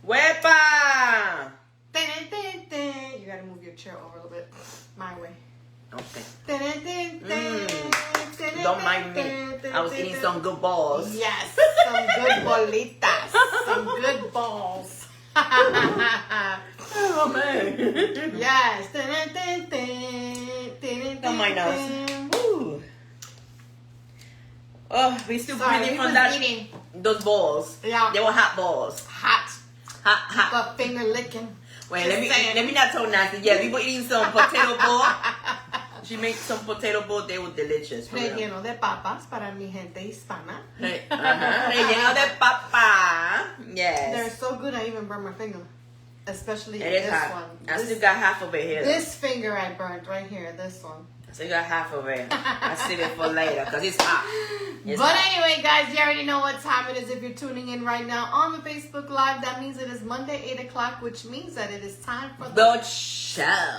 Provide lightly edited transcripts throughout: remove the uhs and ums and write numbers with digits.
Wepa! You gotta move your chair over a little bit. My way. Okay. Mm. Don't mind me. I was eating some good balls. Yes, some good bolitas. Some good balls. Oh, man. Yes. On my nose. Ooh. Oh, we still breathing from that. Eating. Those balls. Yeah. They were hot balls. Hot. Hot. But finger licking. Wait, let me not talk nasty. Yeah, we were eating some potato ball. She made some potato ball. They were delicious. Relleno de papas para mi gente hispana. Relleno de papa. Yes. They're so good. I even burned my finger, especially this hot. One. I still got half of it here. This finger I burnt right here. This one. I still got half of it. I save it for later because it's hot. Anyway, guys, you already know what time it is. If you're tuning in right now on the Facebook Live, that means it is Monday, 8 o'clock, which means that it is time for the show.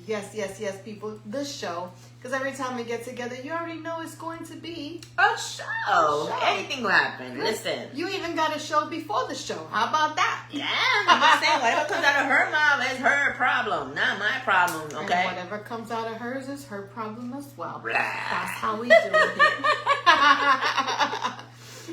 Yes, people, the show. Because every time we get together, you already know it's going to be a show. Anything will happen. Listen. You even got a show before the show. How about that? Yeah. I'm just saying, whatever comes out of her mouth is her problem, not my problem, okay? And whatever comes out of hers is her problem as well. Blah. That's how we do it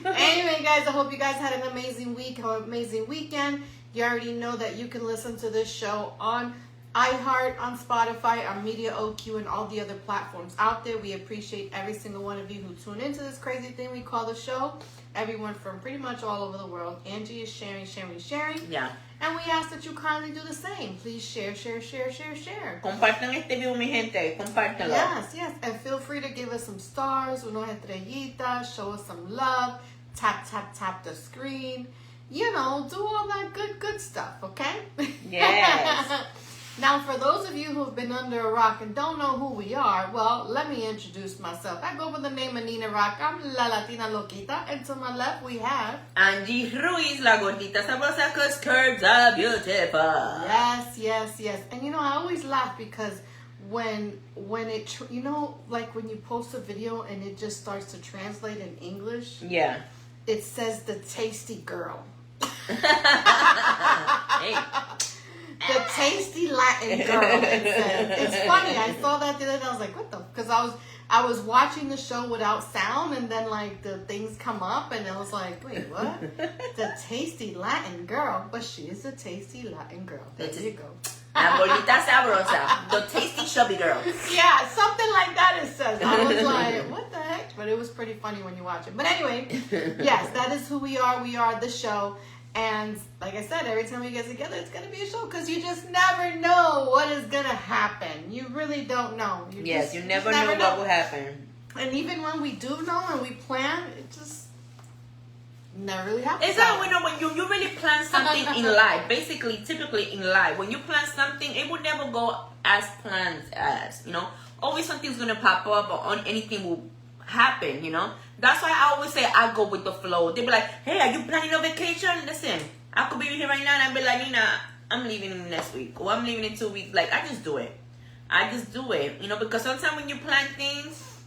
here. Anyway, guys, I hope you guys had an amazing week, an amazing weekend. You already know that you can listen to this show on iHeart, on Spotify, on Media OQ, and all the other platforms out there. We appreciate every single one of you who tune into this crazy thing we call the show. Everyone from pretty much all over the world. Angie is sharing. Yeah. And we ask that you kindly do the same. Please share. Compartan este video, mi gente. Compártelo. Yes. And feel free to give us some stars, unos estrellitas, show us some love, tap the screen. You know, do all that good stuff, okay? Yes. Now, for those of you who've been under a rock and don't know who we are, well, let me introduce myself. I go by the name of Nina Rock. I'm La Latina Loquita. And to my left, we have Angie Ruiz, La Gordita Sabrosa, because curves are beautiful. Yes. And you know, I always laugh because when it, you know, like when you post a video and it just starts to translate in English. Yeah. It says the tasty girl. Hey. The tasty Latin girl. It's funny. I saw that the other day. I was like, what the? Because I was watching the show without sound, and then like the things come up, and I was like, wait, what? The tasty Latin girl, but she is a tasty Latin girl. There you go. La bolita sabrosa, the tasty chubby girl. Yeah, something like that. It says. I was like, what the heck? But it was pretty funny when you watch it. But anyway, yes, that is who we are. We are the show. And like I said, every time we get together, it's going to be a show because you just never know what is going to happen. You really don't know. You never know what will happen. And even when we do know and we plan, it just never really happens. It's like when you really plan something in life, typically in life, when you plan something, it will never go as planned as, you know. Always something's going to pop up or anything will happen, you know. That's why I always say I go with the flow. They be like, hey, are you planning a vacation? Listen, I could be here right now and I'd be like, Nina, I'm leaving next week or I'm leaving in 2 weeks. Like, I just do it, you know, because sometimes when you plan things,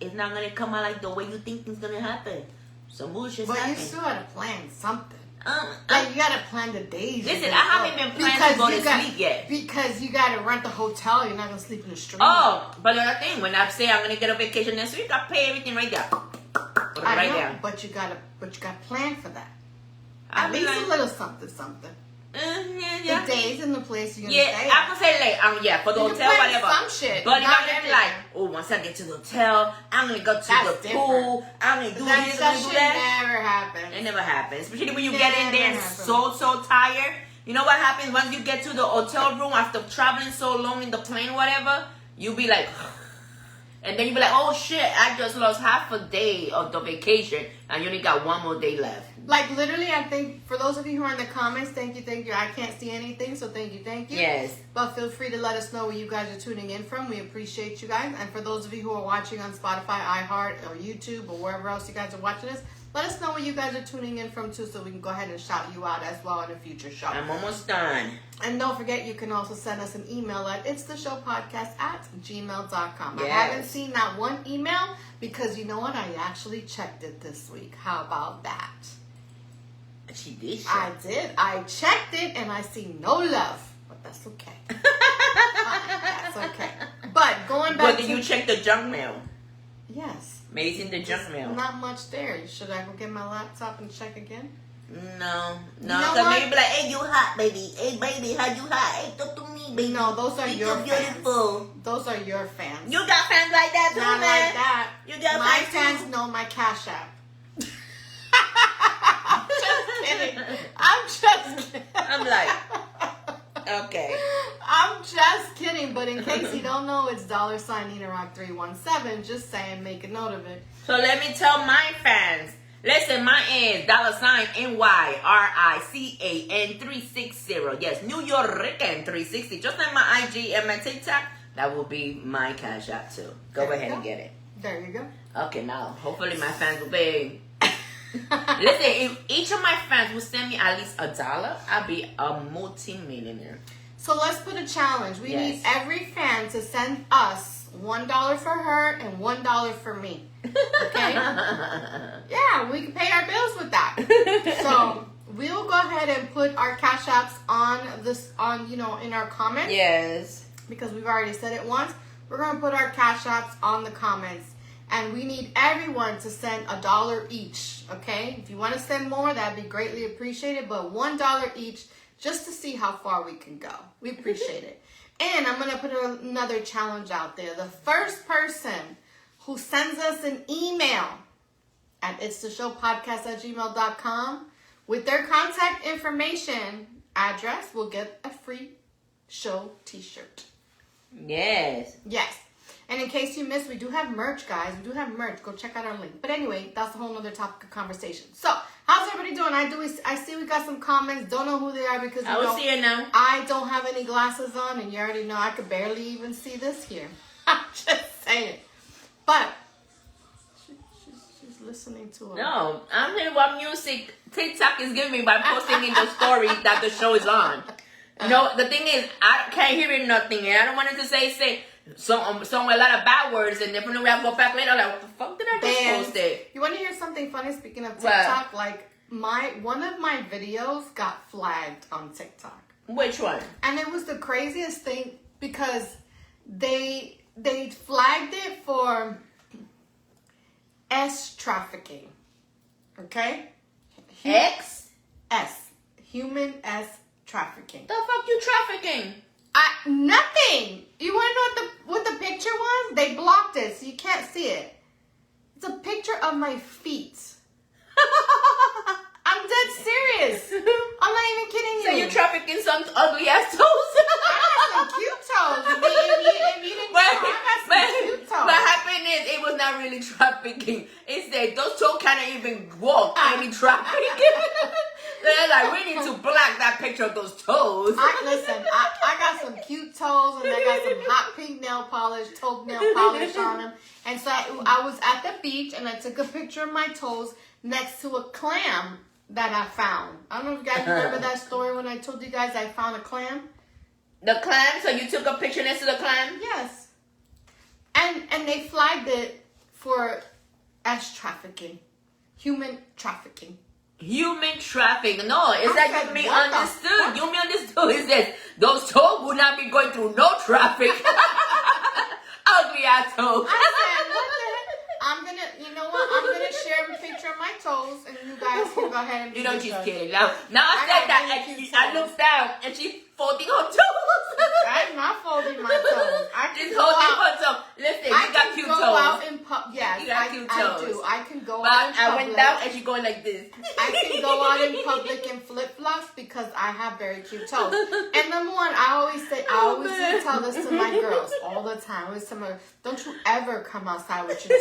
it's not going to come out like the way you think it's going to happen. Some bullshit But happen. you still got to plan something. Like, you got to plan the days. Listen, I haven't been planning to go to sleep yet. Because you got to rent the hotel. You're not going to sleep in the street. Oh, but the other thing, when I say I'm going to get a vacation next week, I pay everything right there. I know, but you got to plan for that. At least a little something. Yeah. The days and the place you're going to stay. Yeah, I can say like, for the hotel, whatever. Some shit. But if I'm gonna be like, once I get to the hotel, I'm gonna go to the pool. I'm gonna do this, I'm gonna do that. Never happens. It never happens. Especially when you get in there and so tired. You know what happens once you get to the hotel room after traveling so long in the plane, whatever? You be like, and then you be like, oh shit, I just lost half a day of the vacation, and you only got one more day left. Like, literally, I think, for those of you who are in the comments, thank you. I can't see anything, so thank you. Yes. But feel free to let us know where you guys are tuning in from. We appreciate you guys. And for those of you who are watching on Spotify, iHeart, or YouTube, or wherever else you guys are watching us, let us know where you guys are tuning in from, too, so we can go ahead and shout you out as well in a future show. I'm almost done. And don't forget, you can also send us an email at itstheshowpodcast@gmail.com. Yes. I haven't seen that one email because, you know what, I actually checked it this week. How about that? She did. I did. I checked it and I see no love. But that's okay. That's okay. But going back But did you check the junk mail? Yes. Maybe it's in the junk mail. Not much there. Should I go get my laptop and check again? No. You know Because what? maybe like, hey, you hot, baby. Hey, baby, how you hot? Hey, talk to me, baby. No, those are your beautiful. fans. Those are your fans. You got fans like that too, Not man. like that. You got my fans fans know my Cash App. I'm just kidding. I'm just kidding. I'm like, okay. I'm just kidding, but in case you don't know, it's $NinaRock317. Just saying, make a note of it. So let me tell my fans. Listen, mine is $NYRICAN 360. Yes, New Yorkican 360. Just like my IG and my TikTok, that will be my Cash App too. Go ahead and get it. There you go. Okay, now hopefully my fans will pay. Listen, if each of my fans will send me at least $1, I'll be a multi-millionaire. So let's put a challenge. We need every fan to send us $1 for her and $1 for me. Okay? Yeah, we can pay our bills with that. So we'll go ahead and put our Cash Apps in our comments. Yes. Because we've already said it once. We're gonna put our Cash Apps on the comments. And we need everyone to send $1 each, okay? If you want to send more, that'd be greatly appreciated. But $1 each, just to see how far we can go. We appreciate it. And I'm going to put another challenge out there. The first person who sends us an email at itstheshowpodcast@gmail.com with their contact information address will get a free show t-shirt. Yes. Yes. And in case you missed, we do have merch, guys. We do have merch. Go check out our link. But anyway, that's a whole other topic of conversation. So, how's everybody doing? I see we got some comments. Don't know who they are because I will see it now. I don't have any glasses on, and you already know I could barely even see this here. I'm just saying. But she's listening to it. No, I'm hearing what music TikTok is giving me by posting in the story that the show is on. No, the thing is, I can't hear nothing, and I don't want it to say some a lot of bad words, and then when we have to go back later, like, what the fuck did I just post it? You want to hear something funny? Speaking of TikTok, like one of my videos got flagged on TikTok. Which one? And it was the craziest thing because they flagged it for trafficking. Okay? Human trafficking. The fuck you trafficking? Nothing. You want to know what the picture was? They blocked it, so you can't see it. It's a picture of my feet. I'm dead serious. I'm not even kidding you. So you're trafficking some ugly ass toes? I got some cute toes. If you didn't know, I got some cute toes. What happened is it was not really trafficking. It's that those toes can't even walk. Any trafficking. They're like, we need to block that picture of those toes. I got some cute toes and I got some hot pink nail polish, toenail polish on them. And so I was at the beach and I took a picture of my toes next to a clam that I found. I don't know if you guys remember that story when I told you guys I found a clam. The clam? So you took a picture next to the clam? Yes. And they flagged it for trafficking. Human trafficking. Human trafficking. No, it's like you misunderstood. You misunderstood. It says those toes will not be going through no traffic. Ugly ass toes. I said, what the heck? I'm gonna share a picture of my toes, and you guys can go ahead and. You know she's kidding. Now I said that, and I looked down, and she's folding her toes. I'm not folding my toes. She's holding her toes. Listen, you got cute toes. Yes, you got cute toes. I do. I can go but out in public. I went down, and she's going like this. I can go out in public in flip flops because I have very cute toes. And number one, I always tell this to my girls all the time. I always tell them, don't you ever come outside with your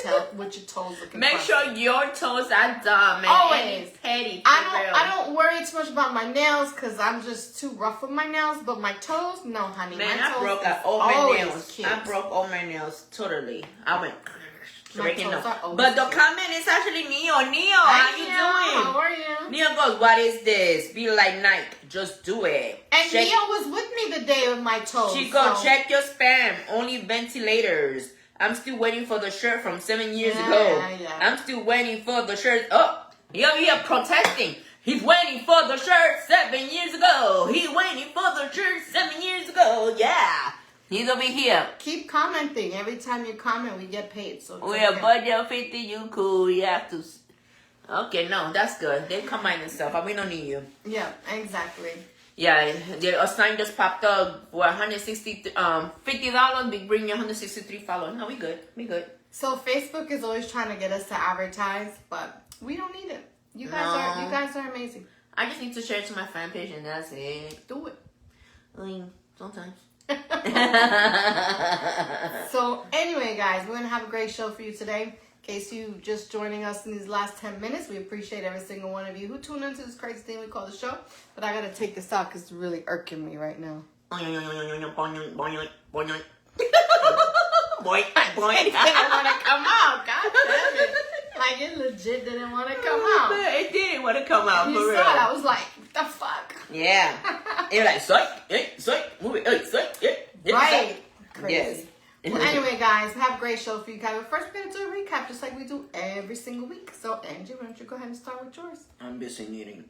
toes looking. Make sure your toes are dumb and always petty. I don't worry too much about my nails because I'm just too rough with my nails. But my toes, no, honey. Man, my toes I broke all my nails. Cute. I broke all my nails totally. I went breaking them. But the comment is actually Neo. How you doing? How are you? Neo goes, what is this? Be like Nike. Just do it. And Neo was with me the day of my toes. She goes, check your spam. Only ventilators. I'm still waiting for the shirt from 7 years ago. Yeah. I'm still waiting for the shirt. Oh, here protesting. He's waiting for the shirt 7 years ago. He waiting for the shirt 7 years ago. Yeah. He's over here. Keep commenting. Every time you comment, we get paid. So We're budget 50, you cool. You have to. Okay, no, that's good. They combine and stuff. We don't need you. Yeah, exactly. Yeah, a sign just popped up for $50. They bring you 163 followers. No, we good. We good. So Facebook is always trying to get us to advertise, but we don't need it. You guys are amazing. I just need to share it to my fan page and that's it. Do it. I mean, sometimes. So anyway, guys, we're gonna have a great show for you today. In case you just joining us in these last 10 minutes, we appreciate every single one of you who tuned into this crazy thing we call the show. But I gotta take this out because it's really irking me right now. Boy, It didn't want to come out. God damn it! Like it legit didn't want to come out. It did want to come out. You for saw real. it. I was like, what the fuck? Yeah. It was like, psych, move it, psych, Right. Crazy. Yes. Well, anyway, guys, we have a great show for you guys. But first, we're going to do a recap just like we do every single week. So, Angie, why don't you go ahead and start with yours? I'm busy eating.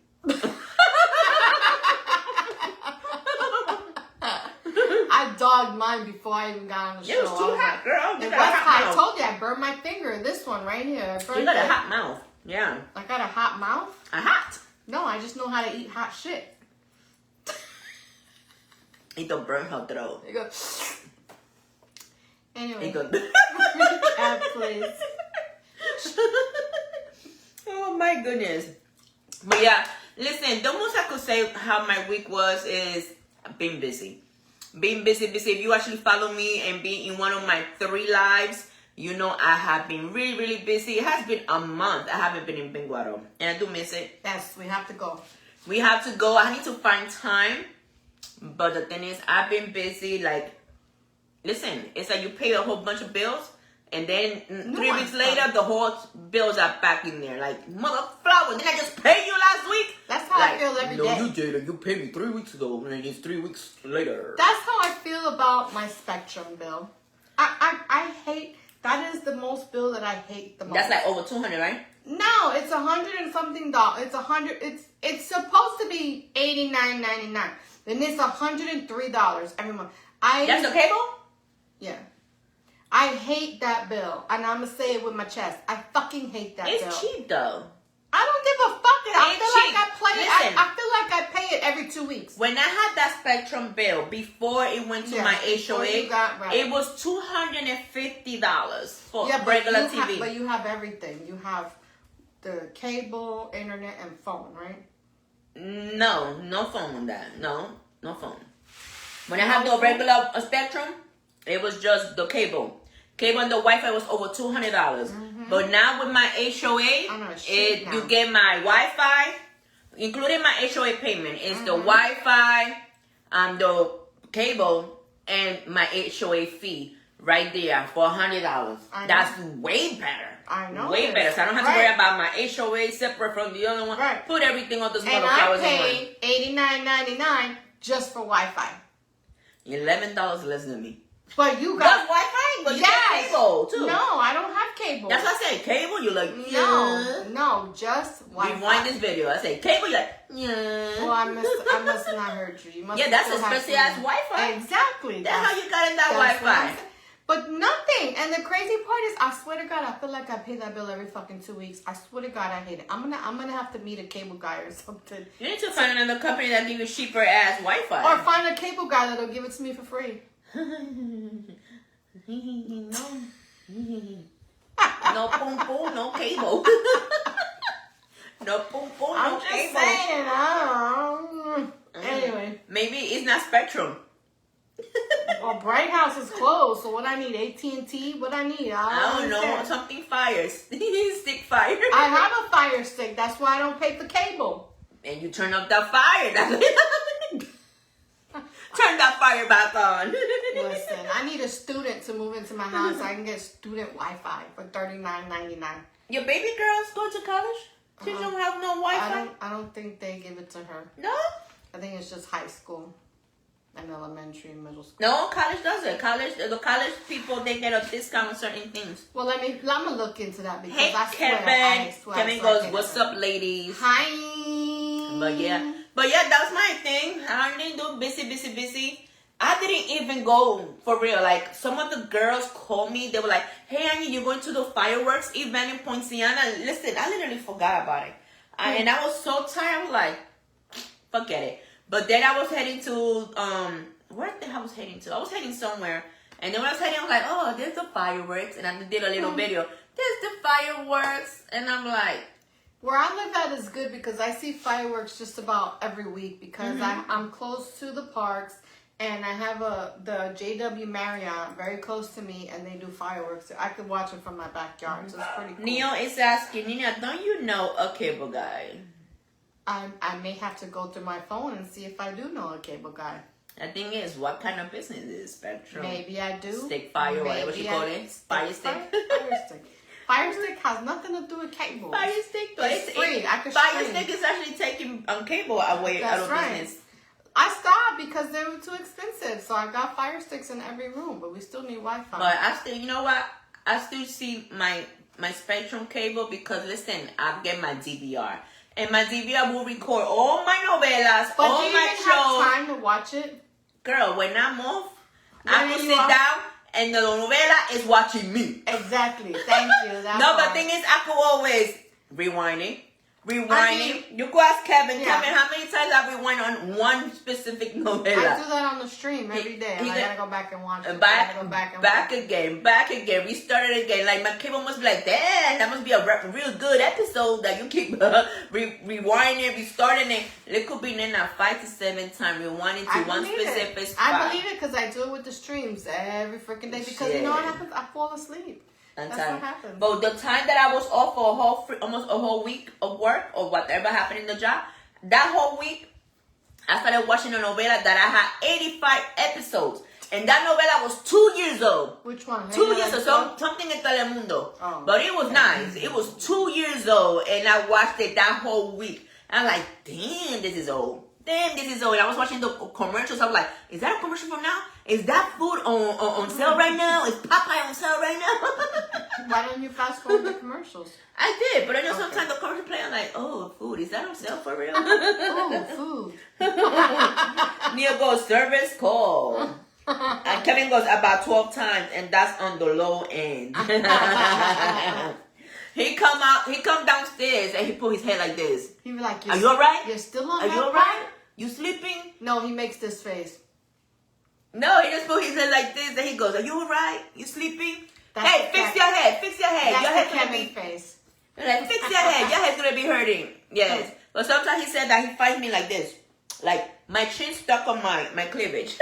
I dogged mine before I even got on the show. It was too hot, girl. It was hot. I told you, I burned my finger. This one right here. You got a hot mouth. Yeah. I got a hot mouth? A hot. No, I just know how to eat hot shit. It don't burn her throat. You go. Anyway. It go. Please. Oh my goodness. But yeah, listen, the most I could say how my week was is being busy. Being busy. If you actually follow me and be in one of my 3 lives, you know I have been really, really busy. It has been a month. I haven't been in Benguaro. And I do miss it. Yes, we have to go. We have to go. I need to find time. But the thing is, I've been busy. Like, listen, it's like you pay a whole bunch of bills. And then 3 weeks later, the whole bills are back in there. Like, motherflower, didn't I just pay you last week? That's how I feel every day. No, you did. You paid me 3 weeks ago, and it's 3 weeks later. That's how I feel about my Spectrum bill. I hate, that is the most bill that I hate the most. That's like over $200, right? No, it's $100 and something dollars. It's supposed to be $89.99. Then it's $103 every month. That's the cable? Yeah. I hate that bill. And I'm going to say it with my chest. I fucking hate that bill. It's cheap, though. I don't give a fuck. I feel cheap. like Listen. I feel like I pay it every 2 weeks. When I had that Spectrum bill, before it went to my HOA, it was $250 for regular TV. But you have everything. You have the cable, internet, and phone, right? No phone on that. No phone. When I had the regular Spectrum, it was just the cable. Cable and the Wi-Fi was over $200. Mm-hmm. But now with my HOA, you get my Wi-Fi, including my HOA payment. It's the Wi-Fi, the cable, and my HOA fee right there for $100. That's way better. I know. Way better. So I don't have to worry about my HOA separate from the other one. Right. Put everything on those and motherfuckers. And I paid $89.99 just for Wi-Fi. $11 less than me. But you got that's Wi-Fi, but you got cable too. No, I don't have cable. That's what I said. Cable, you're like, no, just Wi-Fi. Rewind this video. I say cable, you're like, yeah. Well, I must have not heard you. That's a special ass Wi-Fi. Exactly. That's how you got in that Wi-Fi. But nothing. And the crazy part is, I swear to God, I feel like I pay that bill every fucking 2 weeks. I swear to God, I hate it. I'm gonna have to meet a cable guy or something. You need to find another company that gives you cheaper ass Wi-Fi. Or find a cable guy that'll give it to me for free. No boom boom, no cable. No boom boom, no cable. I'm just saying. Anyway, maybe it's not Spectrum. Well, Bright House is closed, so what I need? AT&T? What I need? I don't know. Something fires. Stick fire. I have a fire stick. That's why I don't pay for cable. And you turn up that fire. Turn that fire back on. Listen, I need a student to move into my house so I can get student Wi-Fi for $39.99. Your baby girls go to college? She don't have no Wi-Fi? I don't think they give it to her. No? I think it's just high school and elementary and middle school. No, college does it. The college people, they get a discount on certain things. Well, I'm gonna look into that because hey, I swear. Kevin goes, what's up, ladies? Hi. But yeah, that was my thing. I didn't do busy. I didn't even go for real. Like some of the girls called me. They were like, "Hey, Annie, you're going to the fireworks event in Poinciana." Listen, I literally forgot about it, and I was so tired. I was like, "Forget it." But then I was heading to where the hell I was heading to? I was heading somewhere, and then when I was heading, I was like, "Oh, there's the fireworks," and I did a little video. There's the fireworks, and I'm like. Where I live at is good because I see fireworks just about every week because I'm close to the parks and I have the JW Marriott very close to me and they do fireworks. I could watch it from my backyard, so it's pretty cool. Neo is asking, Nina, don't you know a cable guy? I may have to go through my phone and see if I do know a cable guy. The thing is, what kind of business is Spectrum? Maybe I do. Stick fire, whatever you call it. Fire stick. Fire stick. Fire stick has nothing to do with cable. Fire stick, it's free. I can Fire stream. Stick is actually taking cable away out of business. I stopped because they were too expensive, so I got Fire Sticks in every room, but we still need Wi-Fi. But I still, you know what? I still see my Spectrum cable because listen, I get my DVR. And my DVR will record all my novelas, but all do you my even shows. have time to watch it? Girl, when I'm off, I can sit down and the novela is watching me. Exactly. Thank you. No, but the thing is, I could always rewinding. You go ask Kevin. Yeah. Kevin, how many times I rewind on one specific novela? I do that on the stream every day. And I gotta go back and watch it. Back again. Restart it again. Like my cable must be like, damn, that must be a real good episode that you keep rewinding, restarting it. It could be in a 5 to 7 times rewinding to one specific spot. I believe it because I do it with the streams every freaking day. Because you know what happens? I fall asleep. That's what happens. But the time that I was off for almost a whole week of work or whatever happened in the job, that whole week, I started watching a novela that I had 85 episodes. And that novela was 2 years old. Which one? 2 years old. Something in Telemundo. Oh. But it was nice. It was 2 years old. And I watched it that whole week. I'm like, damn, this is old. Damn, this is old. I was watching the commercials. I was like, is that a commercial from now? Is that food on sale right now? Is Popeye on sale right now? Why don't you fast forward the commercials? I did, but I know sometimes the commercial play, I'm like, oh, food. Is that on sale for real? Oh, food. Neil goes, service call. And Kevin goes about 12 times, and that's on the low end. He come downstairs, and he put his head like this. He be like, are you alright? You're still on Are you alright? You sleeping? No, he makes this face. No, he just put his head like this, and he goes, are you alright? You sleeping? Hey, fix your head. Fix your head. Your head's gonna be face. Like, fix your head. Your head's gonna be hurting. Yes. But sometimes he said that he finds me like this. Like, my chin stuck on my cleavage.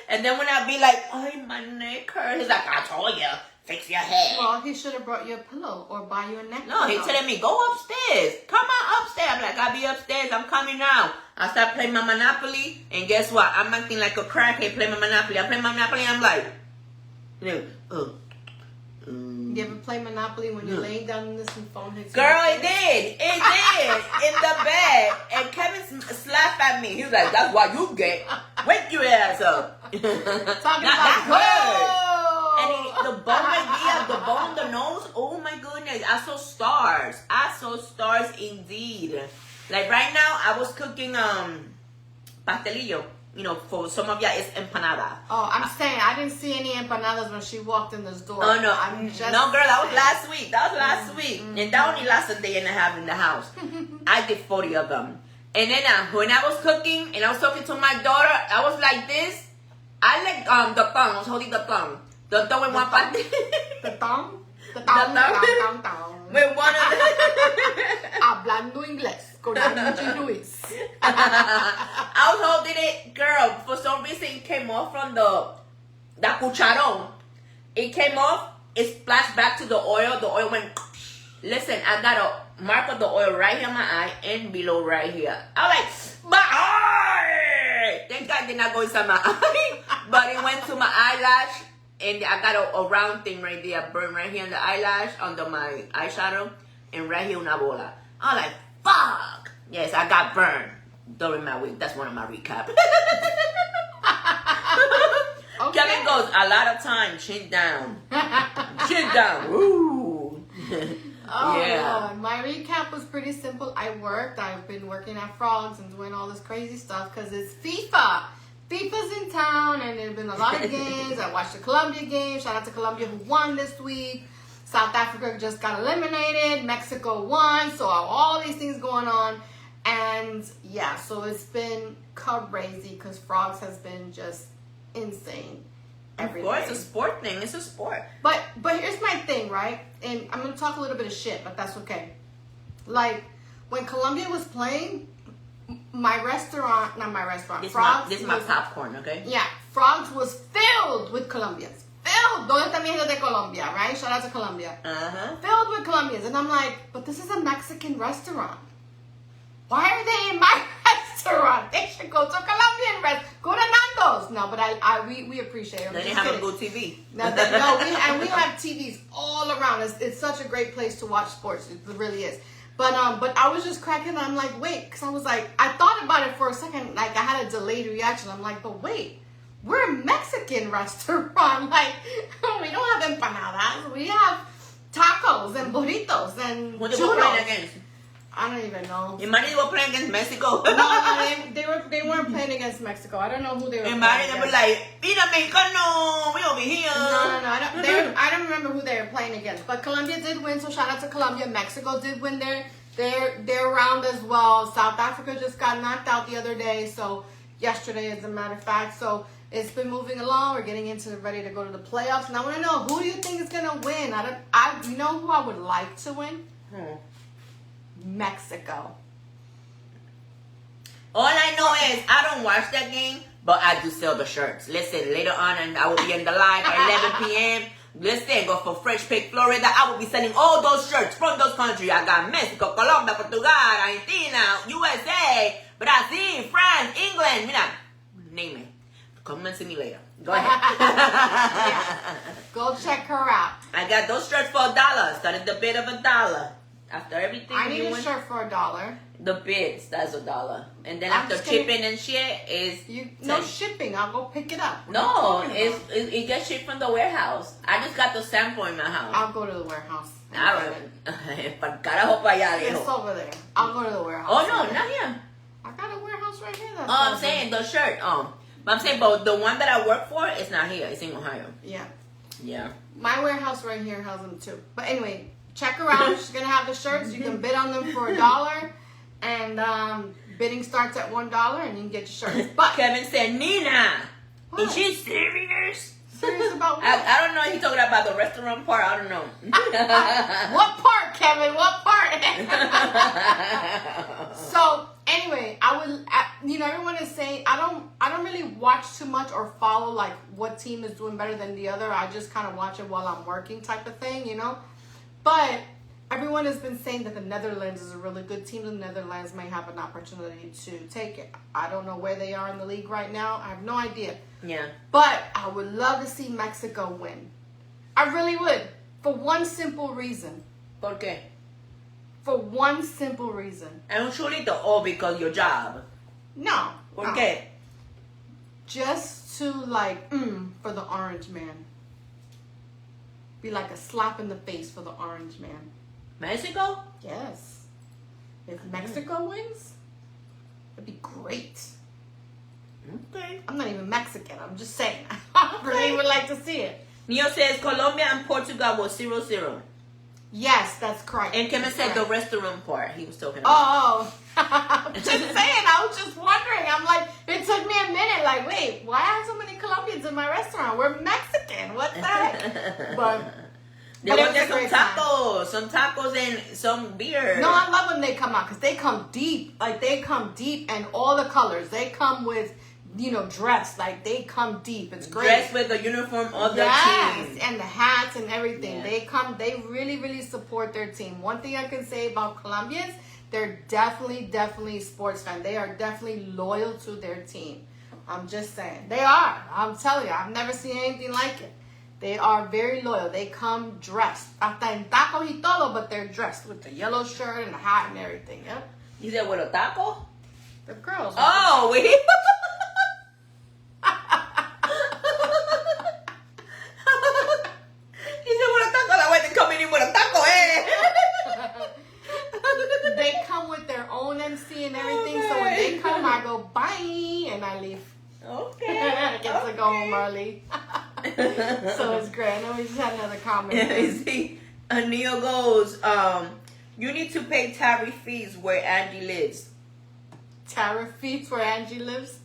And then when I be like, oh, my neck hurts. He's like, I told you. Fix your head. Well, he should have brought you a pillow or buy you a neck No, he's telling me, go upstairs. Come on upstairs. I'm like, I'll be upstairs. I'm coming now. I start playing my Monopoly. And guess what? I'm acting like a crackhead playing my Monopoly. I play my Monopoly and I'm like, You ever play Monopoly when you're laying down in this phone hits you? Girl, it did. It did. In the bed. And Kevin slapped at me. He was like, that's what you get. Wake your ass up. Talking about and the bone right there, the bone, the nose, oh my goodness. I saw stars. I saw stars indeed. Like right now, I was cooking pastelillo. You know, for some of y'all, it's empanada. Oh, I'm saying, I didn't see any empanadas when she walked in this door. Oh, no. No, girl, that was last week. That was last week. And that only lasted a day and a half in the house. I did 40 of them. And then when I was cooking and I was talking to my daughter, I was like this. I like the thumb. I was holding the thumb. The thumb with one part. The thumb? The thumb. With one of them. Hablando inglés con Angie Luis. I was holding it, girl. For some reason, it came off from the cucharon. It came off. It splashed back to the oil. The oil went. Listen, I got a mark of the oil right here in my eye and below right here. I was like, my eye. Thank God it did not go inside my eye, but it went to my eyelash. And I got a round thing right there, burn right here on the eyelash, under my eyeshadow, and right here una bola. I was like, fuck! Yes, I got burned during my week. That's one of my recap. Okay. Kevin goes, a lot of time, chin down. Chin down. Woo! Oh, Yeah. Lord. My recap was pretty simple. I worked. I've been working at Frogs and doing all this crazy stuff because it's FIFA. FIFA's in town, and there have been a lot of games. I watched the Colombia game. Shout out to Colombia who won this week. South Africa just got eliminated. Mexico won. So all these things going on. And yeah, so it's been crazy because Frogs has been just insane. Every Well, day. it's a sport thing. It's a sport. But here's my thing, right? And I'm gonna talk a little bit of shit, but that's okay. Like when Colombia was playing, my restaurant, not my restaurant, Frogs. This is my popcorn, okay? Yeah, Frogs was filled with Colombians. Filled. ¿Dónde está mi gente de Colombia, right? Shout out to Colombia. Uh-huh. Filled with Colombians. And I'm like, but this is a Mexican restaurant. Why are they in my restaurant? They should go to a Colombian restaurant. Go to Nando's. No, but we appreciate it. They didn't have a good TV. No, we have TVs all around. It's such a great place to watch sports. It really is. But I was just cracking. I'm like, wait, because I was like, I thought about it for a second. Like I had a delayed reaction. I'm like, but wait, we're a Mexican restaurant. Like we don't have empanadas. We have tacos and burritos and Who they were playing churros. against? I don't even know. Imagine they were playing against Mexico. No, they weren't playing against Mexico. I don't know who they were. Imagine they were like, Mira, Mexicano, we over here. No. I don't remember who they were playing against. But Colombia did win, so shout out to Colombia. Mexico did win their round as well. South Africa just got knocked out the other day, so yesterday, as a matter of fact. So it's been moving along. We're getting ready to go to the playoffs. And I want to know, who do you think is gonna win? You know who I would like to win? Mexico. All I know is I don't watch that game, but I do sell the shirts. Listen, later on, and I will be in the live at 11 p.m. Listen, go for Fresh Pick, Florida. I will be selling all those shirts from those countries. I got Mexico, Colombia, Portugal, Argentina, USA, Brazil, France, England. Mira, name it. Come and see me later. Go ahead. Yeah. Go check her out. I got those shirts for $1. Started the bid of $1. After everything, I need a shirt for $1. The bids, that's $1. And then I'm after just kidding. shipping and shit is No 10. shipping. I'll go pick it up. No, it gets shipped from the warehouse. I just got the sample in my house. I'll go to the warehouse. I don't. Pa'l carajo pa' allá, It's viejo. over there. I'll go to the warehouse. Oh no, not here. I got a warehouse right here. That's I'm over. saying the shirt. But I'm saying, but the one that I work for is not here. It's in Ohio. Yeah. Yeah. My warehouse right here has them too. But anyway, check her out. She's gonna have the shirts. You can bid on them for $1, and bidding starts at $1, and you can get your shirts. But Kevin said, Nina, What? is she serious? serious about what? I don't know. He talking about the restaurant part. I don't know. What part, Kevin? What part? So anyway, everyone is saying I don't really watch too much or follow like what team is doing better than the other. I just kind of watch it while I'm working, type of thing, But everyone has been saying that the Netherlands is a really good team. The Netherlands may have an opportunity to take it. I don't know where they are in the league right now. I have no idea. Yeah. But I would love to see Mexico win. I really would. For one simple reason. ¿Por qué? For one simple reason. And Chulito, oh, because your job. No. ¿Por no. qué? Just to for the orange man. Be like a slap in the face for the orange man. Mexico? Yes. If Mexico wins, it'd be great. Okay. I'm not even Mexican. I'm just saying. I really would like to see it. Neo says Colombia and Portugal was 0-0. Yes, that's correct. And Kevin That's said correct. the restaurant part he was talking about. Oh, just saying. I was just wondering. I'm like, it took me a minute. Like, wait, why are so many Colombians in my restaurant? We're Mexican. What the heck? But They it want was a some great time. some tacos and some beer. No, I love when they come out because they come deep. Like, they come deep and all the colors. They come with, dressed. Like, they come deep. It's great. Dressed with the uniform of the Yes, team. and the hats and everything. Yeah. They really, really support their team. One thing I can say about Colombians, they're definitely sports fans. They are definitely loyal to their team. I'm just saying. They are. I'm telling you, I've never seen anything like it. They are very loyal. They come dressed. Hasta en tacos y todo, but they're dressed with the yellow shirt and the hat and everything. Yeah. You said with a taco? The girls. Oh, we. He said with a taco. That way they coming in with a taco, eh? bye, and I leave. Okay. I get to go home early. So it's great. I know we just had another comment. You see, Neil goes, you need to pay tariff fees where Angie lives. Tariff fees where Angie lives?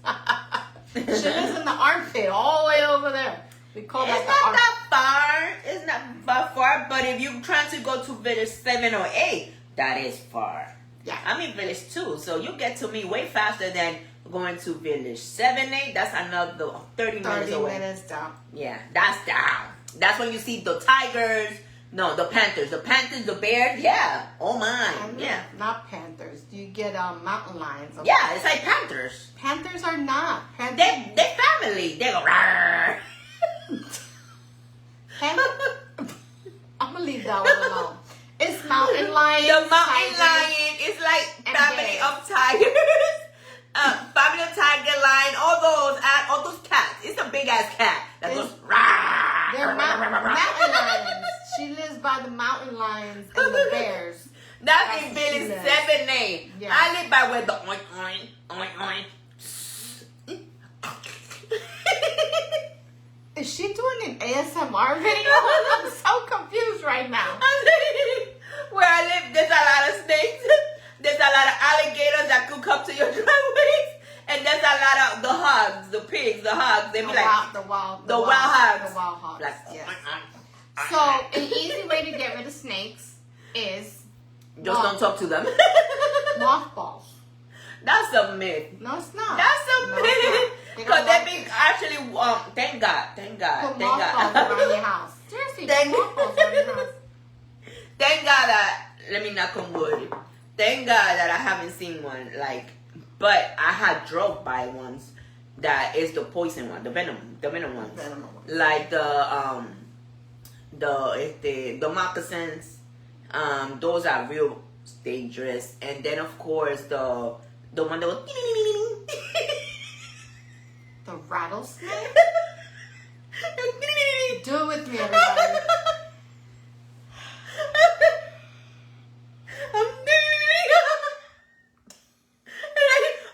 She lives in the armpit, all the way over there. We call that It's not that far. It's not that far, but if you're trying to go to village 7 or 8, that is far. Yeah. I'm in village 2, so you get to me way faster than going to village 7, 8. That's another 30 minutes away. 30 minutes down. Yeah, that's down. That's when you see the tigers. No, the panthers. The panthers, the bears. Yeah. Oh my. Yeah. Not panthers. You get mountain lions. Okay. Yeah, it's like panthers. Panthers are not. Panthers. They family. They go. Rawr. I'm gonna leave that one alone. It's mountain lions. The mountain tigers, lion is like and family bears. of tigers. Family of tiger, lion, all those cats. It's a big ass cat that goes. They're mountain lions. She lives by the mountain lions and the bears. That's in village 7 name. Yeah. I live by where the oink oink oink oink. Is she doing an ASMR video? I'm so confused right now. Where I live, there's a lot of snakes. There's a lot of alligators that could come to your driveways. And there's a lot of the hogs, the pigs, the hogs. They be like The wild hogs. The wild hogs. like, Yes. So an easy way to get rid of snakes is just don't talk to them. mothballs. That's a myth. No, it's not. That's a No, myth. it's not. They Because don't they like be it. actually thank God, Put thank mothballs God. around your house. Seriously, Thank- put mothballs around your house. Thank God that, let me knock on wood. Thank God that I haven't seen one, but I had drove by ones that is the poison one, the venom ones. Venom ones. Like the moccasins, those are real dangerous. And then of course the one that was The rattlesnake? Do it with me, everybody.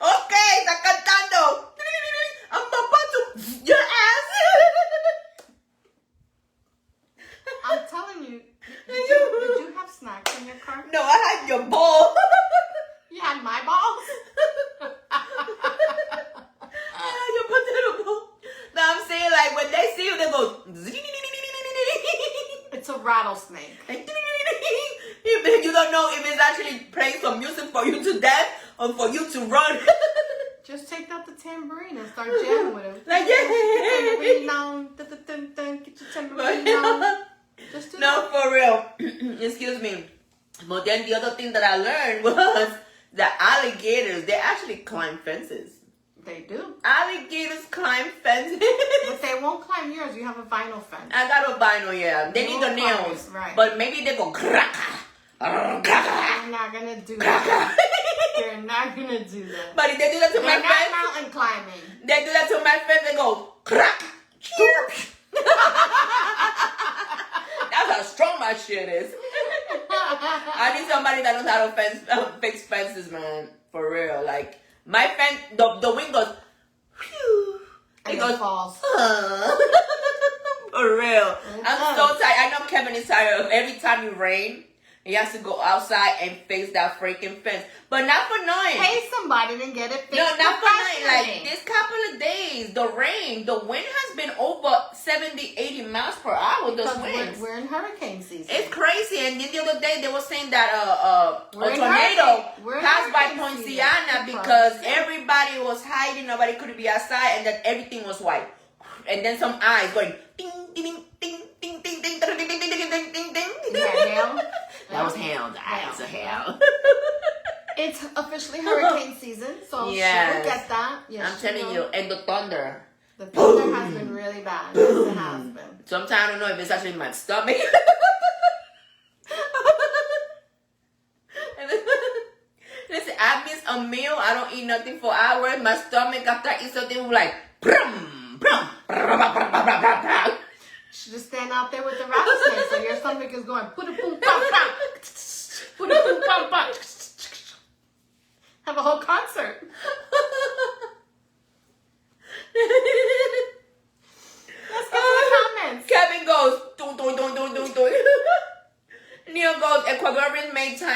Okay, está cantando. I'm about to your ass. I'm telling you. Did you have snacks in your car? No, I had your ball. You had my balls? Your potato ball. No, I'm saying like when they see you, they go. It's a rattlesnake. You don't know if it's actually playing some music for you to dance or for you to run. Just take out the tambourine and start jamming with him. Like, yeah. Tambourine on. Get your tambourine on. Just do No, for real. Excuse me. But then the other thing that I learned was that alligators, they actually climb fences. They do. Alligators climb fences. But they won't climb yours. You have a vinyl fence. I got a vinyl, yeah. They need the won't climb nails. it, right. But maybe they go crack. They're not gonna do that. They're not gonna do that. But if they do that to They're my not fence, mountain climbing. they do that to my fence, they go crack. That's how strong my shit is. I need somebody that knows how to fix fences, man. For real. Like, my fence, the wind goes, whew. And It goes, falls. For real. It I'm does. so tired. I know Kevin is tired of every time it rains. He has to go outside and fix that freaking fence. But not for nothing. Pay somebody to get it fixed. No, not for nothing. Like, professionally. this couple of days, the wind has been over 70, 80 miles per hour. Those Because winds. we're in hurricane season. It's crazy. And then the other day, they were saying that We're a in tornado we're in passed by hurricane Poinciana season. because everybody was hiding. Nobody could be outside. And that everything was white. And then some eyes going ding, ding, ding, ding, ding, ding, ding, ding, ding, ding, ding, ding, ding. Yeah, hail. That was hell. The eyes of hell. It's officially hurricane season, so Yes. she'll get that. Yes, I'm telling you. And the thunder. The thunder has been really bad. Yes, it has been. Sometimes I don't know if it's actually my stomach. Listen, I miss a meal. I don't eat nothing for hours. My stomach, after I eat something, will like, brum, brum, brum, brum, brum, brum, brum, brum. Should just stand out there with the rattlesnake so your stomach is going put a boom pum pum. Put a boom pum pum. Have a whole concert.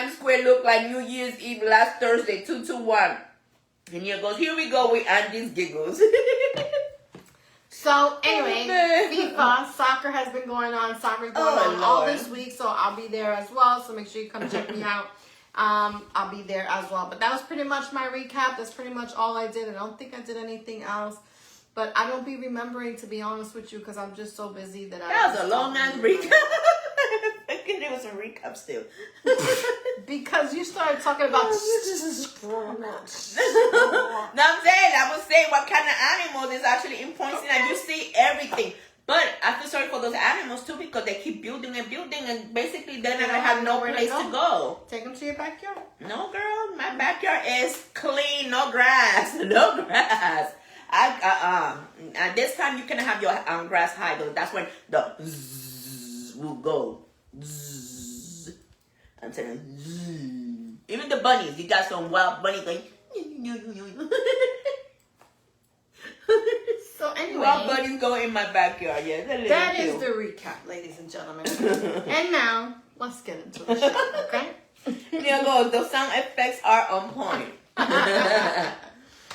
Times Square looked like New Year's Eve last Thursday, 221. And here goes, here we go with Andy's giggles. So anyway, FIFA soccer has been going on. Soccer's going on all this week, so I'll be there as well. So make sure you come check me out. I'll be there as well. But that was pretty much my recap. That's pretty much all I did. I don't think I did anything else. But I don't be remembering, to be honest with you, because I'm just so busy that That was a long ass recap. There was a recap still. Because you started talking about. No, I'm saying, I was saying what kind of animals is actually important, and you see everything. But I feel sorry for those animals too, because they keep building and building, and basically they're not gonna have no place to go. Take them to your backyard. No, girl, my backyard is clean, no grass, no grass. At this time you can have your grass high though. That's when the zzz will go. Zzz. I'm telling you. Zzz. Even the bunnies, you got some wild bunnies going. So anyway, wild bunnies go in my backyard. Yeah, that is the recap, ladies and gentlemen. And now let's get into the show, okay? There goes. The sound effects are on point.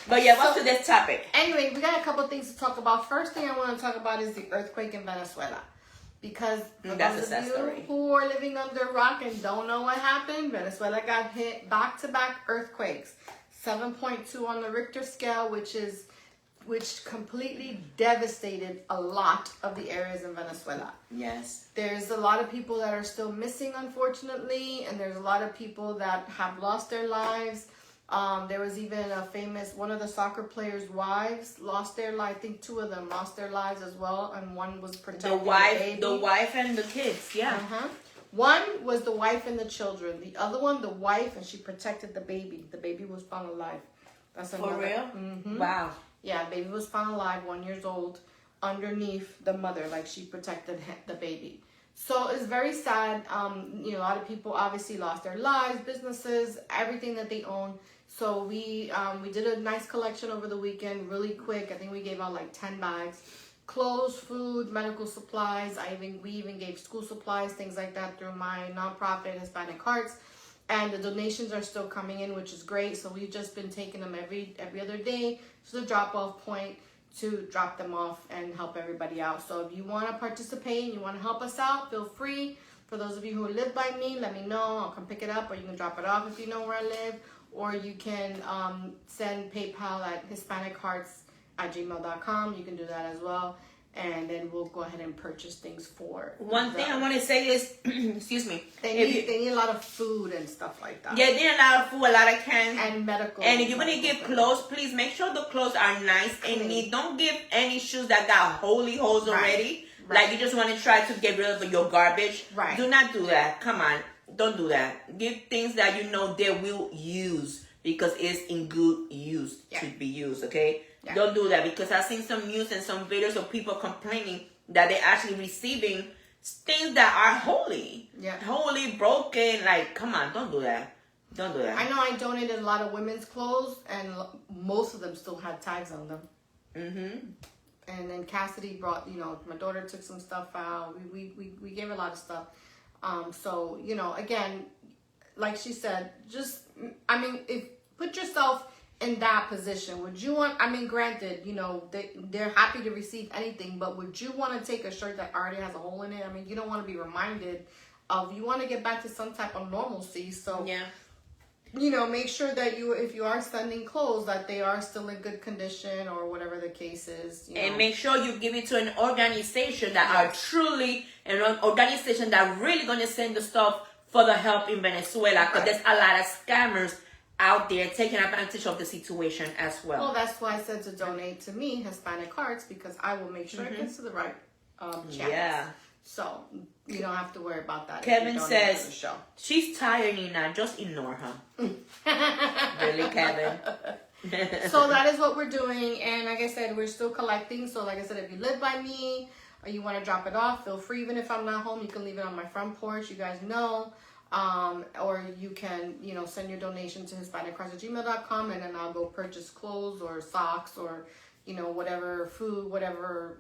But yeah, what's today's topic? Anyway, we got a couple things to talk about. First thing I want to talk about is the earthquake in Venezuela. Because for those of you who are living under a rock and don't know what happened, Venezuela got hit back-to-back earthquakes. 7.2 on the Richter scale, which completely devastated a lot of the areas in Venezuela. Yes. There's a lot of people that are still missing, unfortunately, and there's a lot of people that have lost their lives. There was even one of the soccer players' wives lost their life. I think 2 of them lost their lives as well, and one was protecting the baby. The wife and the kids, yeah. One was the wife and the children. The other one, the wife, and she protected the baby. The baby was found alive. That's for real? Mm-hmm. Wow. Yeah, baby was found alive, 1 year old, underneath the mother, like she protected the baby. So it's very sad. A lot of people obviously lost their lives, businesses, everything that they own. So we did a nice collection over the weekend, really quick. I think we gave out like 10 bags. Clothes, food, medical supplies. We even gave school supplies, things like that through my nonprofit, Hispanic Hearts. And the donations are still coming in, which is great. So we've just been taking them every other day to the drop-off point to drop them off and help everybody out. So if you want to participate and you want to help us out, feel free. For those of you who live by me, let me know. I'll come pick it up, or you can drop it off if you know where I live. Or you can send PayPal at HispanicHearts@gmail.com. You can do that as well. And then we'll go ahead and purchase things for One thing I want to say is, excuse me. They need a lot of food and stuff like that. Yeah, they need a lot of food, a lot of cans. And medical. And if you're going to give clothes, please make sure the clothes are nice and neat. Don't give any shoes that got holy holes already. Right. Like you just want to try to get rid of your garbage. Right. Do not do that. Come on. Don't do that. Give things that you know they will use because it's in good use to be used, okay? Yeah. Don't do that, because I've seen some news and some videos of people complaining that they're actually receiving things that are holy. Yeah. Holy, broken. Like, come on, don't do that. Don't do that. I know I donated a lot of women's clothes, and most of them still had tags on them. And then Cassidy brought, my daughter took some stuff out. We gave a lot of stuff. So, again, like she said, put yourself in that position. Would you want, granted, they're happy to receive anything, but would you want to take a shirt that already has a hole in it? You don't want to be reminded of, you want to get back to some type of normalcy. So, make sure that if you are sending clothes, that they are still in good condition or whatever the case is. And make sure you give it to an organization that are truly an organization that really going to send the stuff for the help in Venezuela, because there's a lot of scammers out there taking advantage of the situation as well. Well, that's why I said to donate to me, Hispanic Hearts, because I will make sure it gets to the right channels. Yeah. So you don't have to worry about that. Kevin says she's tired, Nina. Just ignore her. Really, Kevin? So that is what we're doing, and like I said, we're still collecting. So like I said, if you live by me or you want to drop it off, feel free. Even if I'm not home, you can leave it on my front porch. You guys know. Or you can, send your donation to HispanicCars@gmail.com, and then I'll go purchase clothes or socks or, whatever food, whatever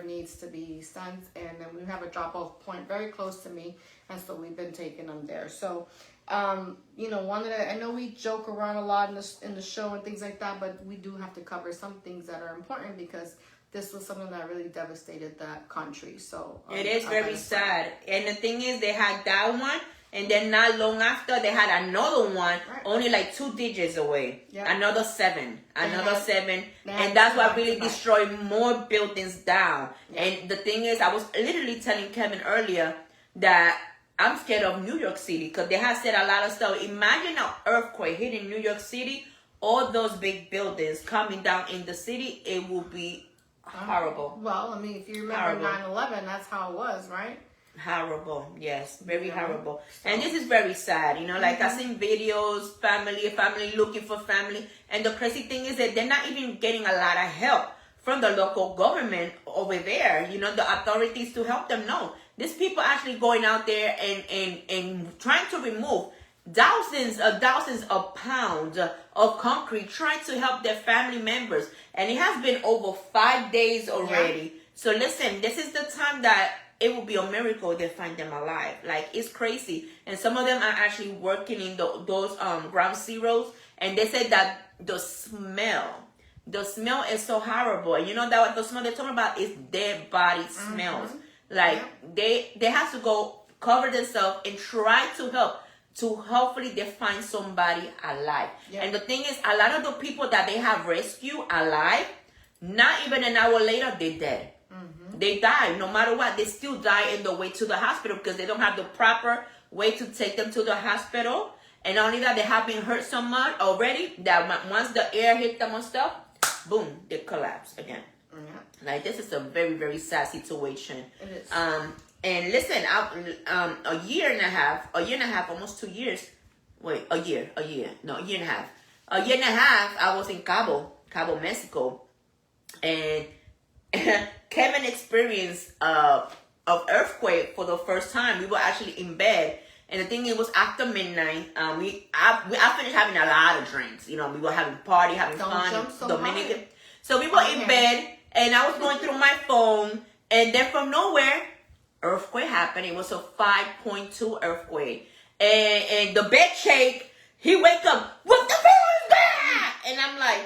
needs to be sent. And then we have a drop-off point very close to me, and so we've been taking them there. So You know, I know we joke around a lot in the show and things like that, but we do have to cover some things that are important because this was something that really devastated that country. So it is very sad. And the thing is, they had that one, and then not long after, they had another one, only like 2 digits away. Yep. Another 7. And that's what really destroyed more buildings down. Yep. And the thing is, I was literally telling Kevin earlier that I'm scared of New York City because they have said a lot of stuff. Imagine an earthquake hitting New York City, all those big buildings coming down in the city, it will be horrible. Well, I mean, if you remember 9/11, that's how it was, right? Horrible, yes, very horrible. So. And this is very sad, you know, like I've seen videos, family looking for family. And the crazy thing is that they're not even getting a lot of help from the local government over there, you know, the authorities to help them. No, these people actually going out there and trying to remove thousands of pounds of concrete, trying to help their family members. And it has been over 5 days already. Yeah. So listen, this is the time that it will be a miracle if they find them alive. Like, it's crazy. And some of them are actually working in those ground zeros. And they said that the smell is so horrible. And you know that the smell they're talking about is dead body smells. Like, they have to go cover themselves and try to help to hopefully they find somebody alive. And the thing is, a lot of the people that they have rescued alive, not even an hour later, they're dead. They die. No matter what, they still die in the way to the hospital because they don't have the proper way to take them to the hospital. And not only that, they have been hurt so much already that once the air hit them and stuff, boom, they collapse again. Like, this is a very, very sad situation. It is. And listen, a year and a half, almost 2 years. Wait, a year and a half. A year and a half, I was in Cabo, Mexico. And Kevin experienced an earthquake for the first time. We were actually in bed. And the thing, it was after midnight. I finished having a lot of drinks. You know, we were having party, having fun. Dominican. So we were in bed, and I was going through my phone. And then from nowhere, earthquake happened. It was a 5.2 earthquake. And the bed shake. He wake up. What the hell is that? And I'm like,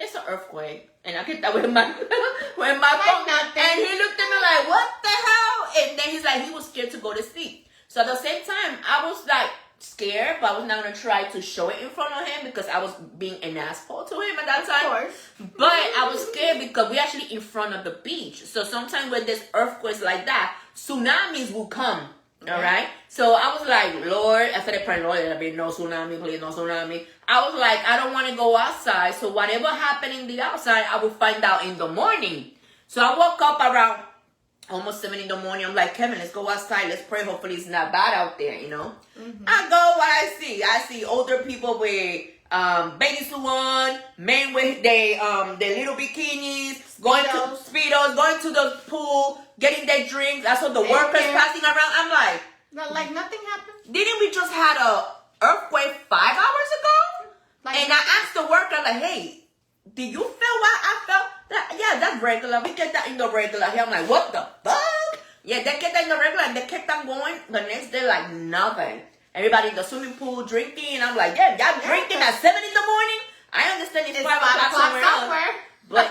it's an earthquake. And I get that with my phone. And he looked at me like, what the hell? And then he's like, he was scared to go to sleep. So at the same time, I was like scared, but I was not going to try to show it in front of him because I was being an asshole to him at that time. Of course. But I was scared because we're actually in front of the beach. So sometimes when there's earthquakes like that, tsunamis will come. All right. So I was like, Lord, I started praying, Lord, there'll be no tsunami, please, no tsunami. I was like, I don't want to go outside. So whatever happened in the outside, I will find out in the morning. So I woke up around almost 7 in the morning. I'm like, Kevin, let's go outside. Let's pray. Hopefully it's not bad out there, you know. I go, what I see older people with baby suit on, men with their little bikinis, going to speedos, going to the pool, getting their drinks. I saw the workers passing around. I'm like, like nothing happened. Didn't we just had a earthquake 5 hours ago? And I asked the worker, like, hey, did you feel what I felt? Yeah, that's regular. We get that in the regular here. I'm like, what the fuck? Yeah, they get that in the regular, and they kept on going. The next day, like nothing. Everybody in the swimming pool drinking, and I'm like, yeah, y'all drinking at 7 in the morning? I understand it's 5 o'clock somewhere. But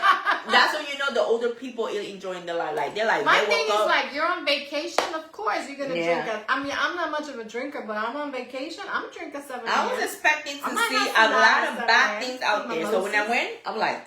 that's when you know the older people are enjoying the life. Like, they're like, my thing is like, you're on vacation, of course you're gonna drink. I mean, I'm not much of a drinker, but I'm on vacation. I'm drinking 7. I was expecting to see a lot of bad things out there. So when I went, I'm like,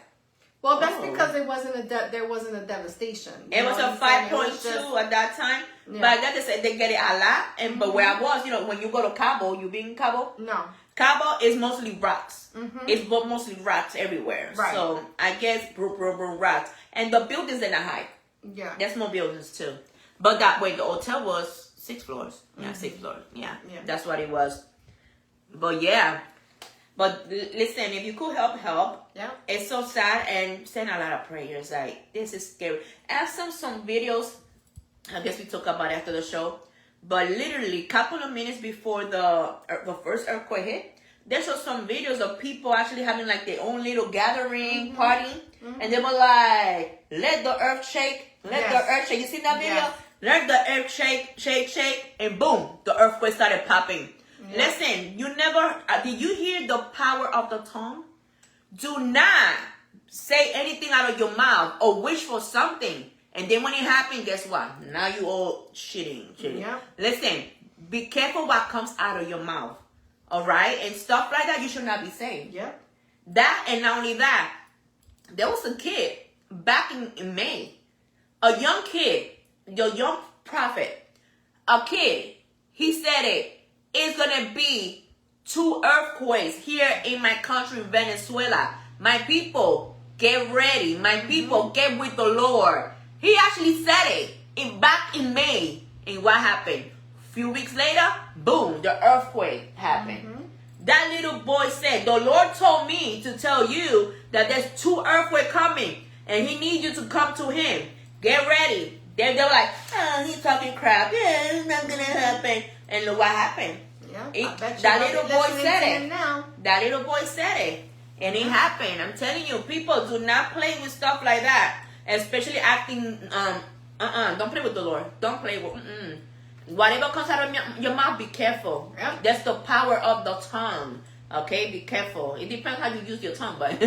well, that's because it wasn't there wasn't a devastation. It was a 5.2 at that time. Yeah. But that is they get it a lot. But where I was, you know, when you go to Cabo, you been in Cabo? No. Cabo is mostly rocks. It's mostly rocks everywhere. Right. So I guess rocks. And the buildings in the high. Yeah. There's more buildings too. But that way the hotel was 6 floors. Yeah, 6 floors. Yeah. That's what it was. But yeah. But listen, if you could help. Yeah. It's so sad, and send a lot of prayers. Like, this is scary. I have some videos. I guess we talk about it after the show. But literally, couple of minutes before the first earthquake hit, there showed some videos of people actually having like their own little gathering party, and they were like, "Let the earth shake, let the earth shake." You see that video? Let the earth shake, shake, shake, and boom, the earthquake started popping. Yeah. Listen, you never, did you hear the power of the tongue? Do not say anything out of your mouth or wish for something. And then when it happens, guess what? Now you all shitting. Yeah. Listen, be careful what comes out of your mouth. All right? And stuff like that, you should not be saying. Yeah. That, and not only that, there was a kid back in May. A young kid, your young prophet, a kid, he said it's going to be 2 earthquakes here in my country, Venezuela. My people, get ready. My people, get with the Lord. He actually said it back in May. And what happened? A few weeks later, boom, the earthquake happened. That little boy said, the Lord told me to tell you that there's 2 earthquakes coming. And he needs you to come to him. Get ready. They're like, oh, he's talking crap. Yeah, it's not going to happen. And look what happened. Yeah, That little boy said it. That little boy said it. And it happened. I'm telling you, people, do not play with stuff like that. Especially acting, don't play with the Lord. Don't play with, Whatever comes out of your mouth, be careful. Yep. That's the power of the tongue. Okay, be careful. It depends how you use your tongue, but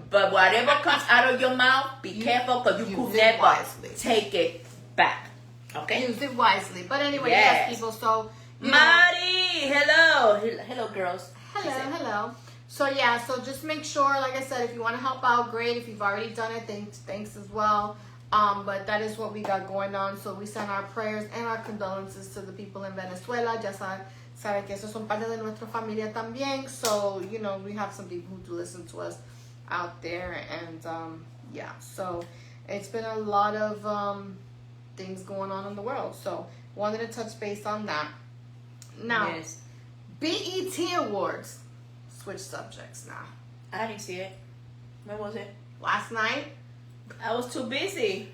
but whatever comes out of your mouth, be careful because you could never take it back. Okay? Use it wisely. But anyway, yes people, so... Marty! Hello, girls. Hello. So yeah, so just make sure, like I said, if you want to help out, great. If you've already done it, thanks as well. But that is what we got going on. So we send our prayers and our condolences to the people in Venezuela. Ya sabe que esos son parte de nuestra familia también. So, you know, we have some people who do listen to us out there. And, yeah, so it's been a lot of things going on in the world. So wanted to touch base on that. Now, yes. BET Awards. Switch subjects now. I didn't see it. When was it? Last night. I was too busy.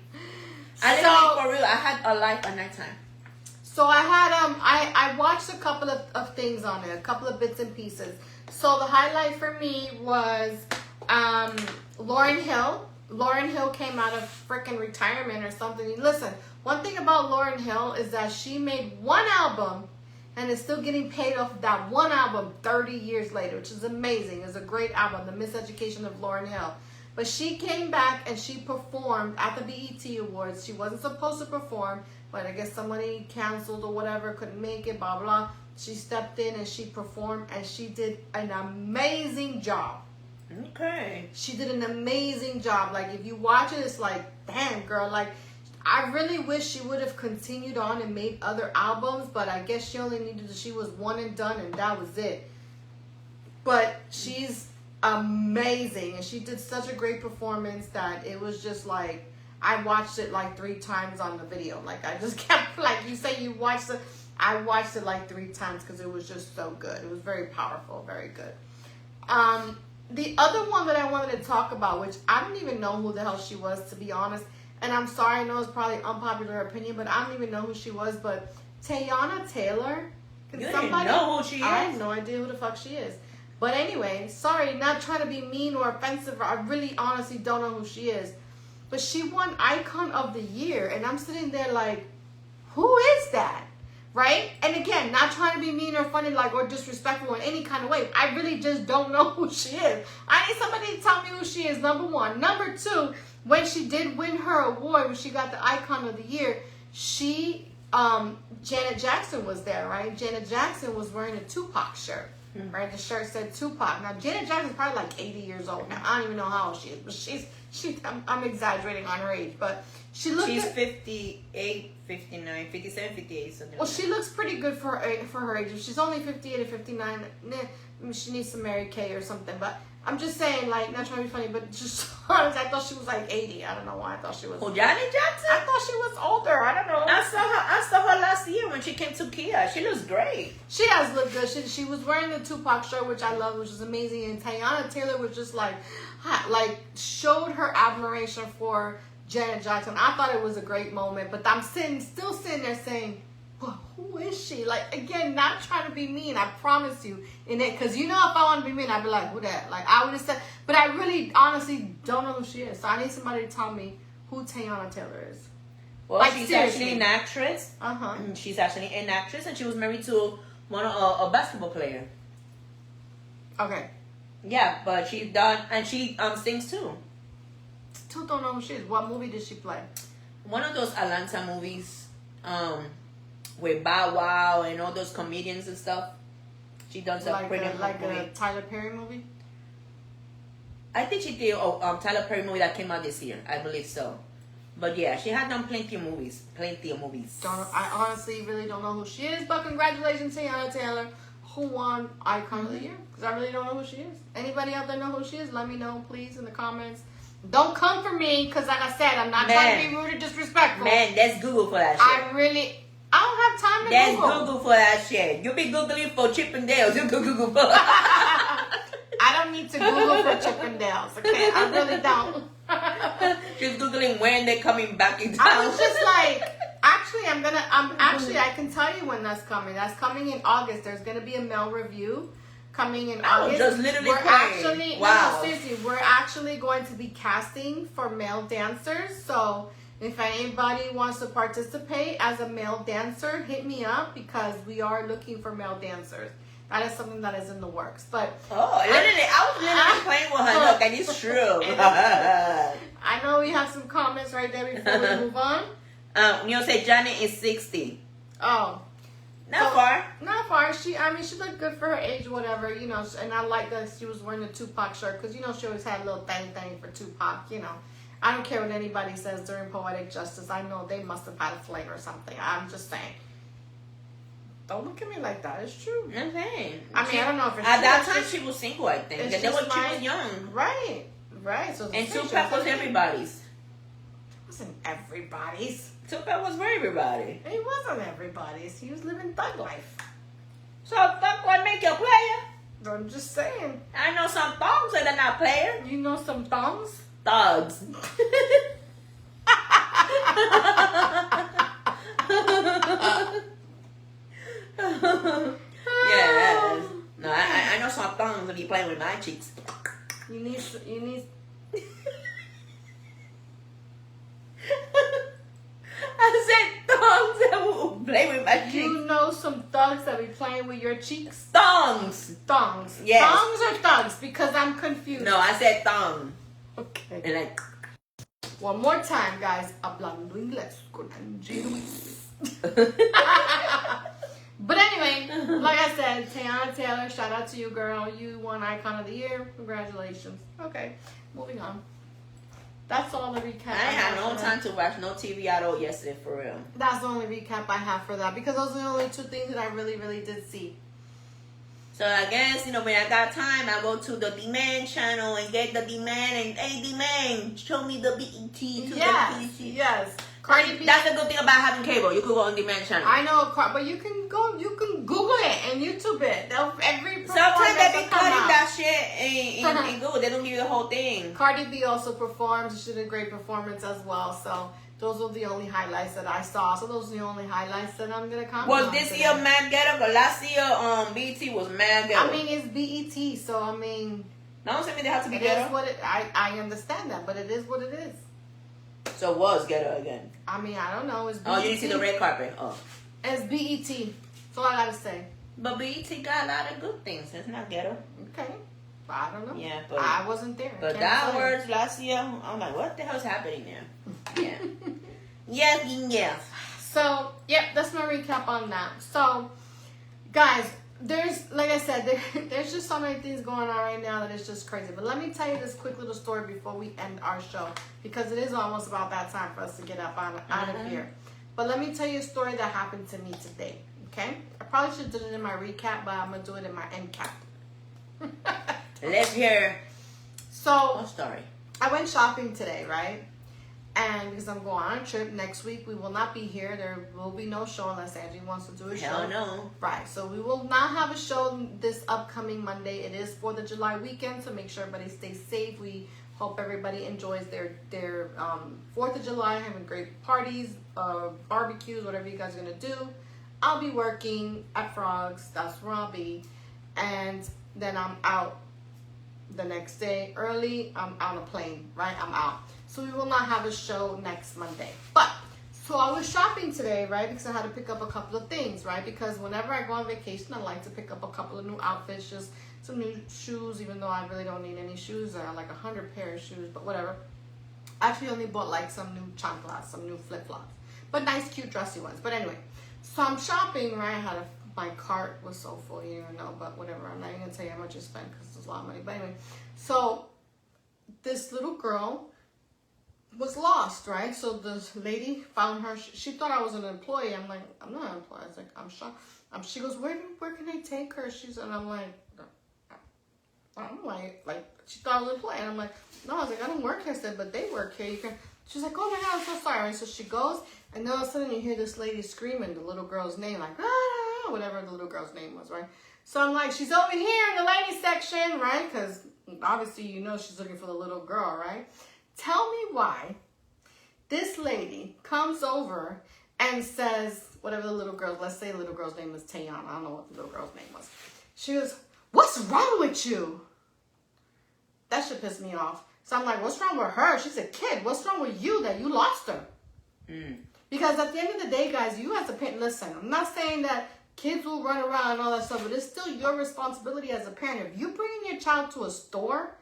For real, I had a life at nighttime. So I had I watched a couple of things on it, a couple of bits and pieces. So the highlight for me was Lauryn Hill. Lauryn Hill came out of freaking retirement or something. Listen, one thing about Lauryn Hill is that she made one album and is still getting paid off that one album 30 years later, which is amazing. It's a great album, The Miseducation of Lauryn Hill. But she came back and she performed at the BET Awards. She wasn't supposed to perform, but I guess somebody canceled or whatever, couldn't make it, blah, blah. She stepped in and she performed and she did an amazing job. Okay. She did an amazing job. Like, if you watch it, it's like, damn, girl. Like, I really wish she would have continued on and made other albums, but I guess she only needed, she was one and done and that was it. But she's amazing and she did such a great performance that it was just like, I watched it like 3 times on the video. Like, I just kept, like you say you watched it, I watched it like 3 times because it was just so good. It was very powerful, very good. The other one that I wanted to talk about, which I don't even know who the hell she was, to be honest, and I'm sorry, I know it's probably unpopular opinion, but I don't even know who she was, but Teyana Taylor. You didn't know who she is? I have no idea who the fuck she is. But anyway, sorry, not trying to be mean or offensive. I really honestly don't know who she is. But she won Icon of the Year. And I'm sitting there like, who is that? Right? And again, not trying to be mean or funny like or disrespectful in any kind of way. I really just don't know who she is. I need somebody to tell me who she is, number one. Number two, when she did win her award, when she got the Icon of the Year, she, Janet Jackson was there, right? Janet Jackson was wearing a Tupac shirt. Right, the shirt said Tupac. Now Janet Jackson's probably like 80 years old now. I don't even know how old she is, but she's I'm exaggerating on her age, but she's 58, 59, 57, 58. So well, she looks pretty good for her age. If she's only 58 or 59, she needs to marry Kay or something. But I'm just saying, like, not trying to be funny, but just honestly, I thought she was like 80. I don't know why I thought she was. Oh, Janet Jackson? I thought she was older. I don't know. I saw her last year when she came to Kia. She looks great. She does look good. She was wearing the Tupac shirt, which I love, which is amazing. And Teyana Taylor was just like showed her admiration for Janet Jackson. I thought it was a great moment, but I'm still sitting there saying, well, who is she? Like, again, not trying to be mean, I promise you. In it, because you know, if I want to be mean, I'd be like, who that? Like, I would have said, but I really, honestly don't know who she is. So I need somebody to tell me who Teyana Taylor is. Well, Like, she's seriously. actually an actress. She's actually an actress, and she was married to a basketball player. Okay. Yeah, but she's done, and she sings too. Still don't know who she is. What movie did she play? One of those Atlanta movies, with Bow Wow and all those comedians and stuff. She does a Like pretty a Tyler Perry movie? I think she did a Tyler Perry movie that came out this year. I believe so. But yeah, she had done plenty of movies. I honestly really don't know who she is, but congratulations to Tiana Taylor, who won Icon of the Year. Because I really don't know who she is. Anybody out there know who she is? Let me know, please, in the comments. Don't come for me, because like I said, I'm not trying to be rude or disrespectful. Man, that's Google for that shit. I don't have time to That's Google. Google for that shit. You be Googling for Chippendales. You Google for... I don't need to Google for Chippendales, okay? I really don't. She's Googling when they're coming back in town. I was just like, I can tell you when that's coming. That's coming in August. There's going to be a male review coming in August. Just literally We're actually going to be casting for male dancers. So if anybody wants to participate as a male dancer, hit me up because we are looking for male dancers. That is something that is in the works. But I was literally playing with her. Look, and it's true. I know we have some comments right there before we move on. You say Janet is 60. Oh. Not far. Not far. She looked good for her age, whatever, you know. And I like that she was wearing a Tupac shirt because, you know, she always had a little thing for Tupac, you know. I don't care what anybody says during Poetic Justice. I know they must have had a fling or something. I'm just saying. Don't look at me like that. It's true. Okay. I don't know if it's at true. that time she was single, I think. And she was young. Right. So and Tupac was everybody's. It wasn't everybody's. Tupac was for everybody. He wasn't everybody's. He was living thug life. So thug life make you a player? I'm just saying. I know some thugs that are not players. You know some thugs? Thugs. Yes. No, I know some thugs that be playing with my cheeks. You need. I said thugs that will play with my cheeks. You know some thugs that be playing with your cheeks? Thongs. Thongs. Yes. Thongs or thugs? Because I'm confused. No, I said thong. Okay. And I... One more time, guys. Hablando inglés con Angie Luis. But anyway, like I said, Tiana Taylor, shout out to you, girl. You won Icon of the Year. Congratulations. Okay, moving on. That's all the recap. I had no time to watch no TV at all yesterday, for real. That's the only recap I have for that because those are the only two things that I really, really did see. So I guess, you know, when I got time, I go to the Demand channel and get the Demand and, hey, Demand, show me the BET to the BET. Yes. Cardi B. That's the good thing about having cable. You can go on Demand channel. I know, but you can Google it and YouTube it. Sometimes they be cutting that shit and Google. They don't give you the whole thing. Cardi B also performed. She did a great performance as well. So those are the only highlights that I saw. So those are the only highlights that I'm gonna comment on. Was this year mad ghetto? But last year, BET was mad ghetto. I mean, it's BET, so I mean. No, I mean they have to be it ghetto. Is what it, I understand that, but it is what it is. So it was ghetto again. I mean, I don't know. It's BET. Oh, you didn't see the red carpet. Oh. It's BET. That's all I gotta say. But BET got a lot of good things. It's not ghetto. Okay. I don't know. Yeah, but I wasn't there. But that words last year, I'm like, what the hell's happening there? Yeah. Yes. So, yep, that's my recap on that. So, guys, there's, like I said, there's just so many things going on right now that it's just crazy. But let me tell you this quick little story before we end our show, because it is almost about that time for us to get up out of here. But let me tell you a story that happened to me today, okay? I probably should have done it in my recap, but I'm going to do it in my end cap. Let's hear. So, story. I went shopping today, right? And because I'm going on a trip next week, we will not be here. There will be no show unless Angie wants to do a show. Hell no. Right. So we will not have a show this upcoming Monday. It is 4th of July weekend, so make sure everybody stays safe. We hope everybody enjoys their 4th of July, having great parties, barbecues, whatever you guys are going to do. I'll be working at Frogs. That's where I'll be. And then I'm out the next day early. I'm on a plane, right? I'm out. So we will not have a show next Monday. But So I was shopping today, right? Because I had to pick up a couple of things, right? Because whenever I go on vacation, I like to pick up a couple of new outfits, just some new shoes, even though I really don't need any shoes. I have like 100 pair of shoes, but whatever. I actually only bought like some new chanclas, some new flip-flops, but nice, cute, dressy ones. But anyway, so I'm shopping, right? My cart was so full, you don't know, but whatever. I'm not even gonna tell you how much I spent because it's a lot of money. But anyway, so this little girl was lost, right? So this lady found her. She thought I was an employee. I'm like, I'm not an employee. I was like, I'm shocked. She goes, where can I take her? And I'm like, she thought I was an employee. And I'm like, no, I was like, I don't work here. I said, but they work here. You can. She's like, oh my God, I'm so sorry. So she goes, and then all of a sudden you hear this lady screaming the little girl's name, like, ah, whatever the little girl's name was, right? So I'm like, she's over here in the ladies section, right? Because obviously you know she's looking for the little girl, right? Tell me why this lady comes over and says, whatever the little girl, let's say the little girl's name is Tayana. I don't know what the little girl's name was. She goes, what's wrong with you? That should piss me off. So I'm like, what's wrong with her? She's a kid. What's wrong with you that you lost her? Because at the end of the day, guys, you have to pay. Listen, I'm not saying that kids will run around and all that stuff, but it's still your responsibility as a parent. If you bring your child to a store,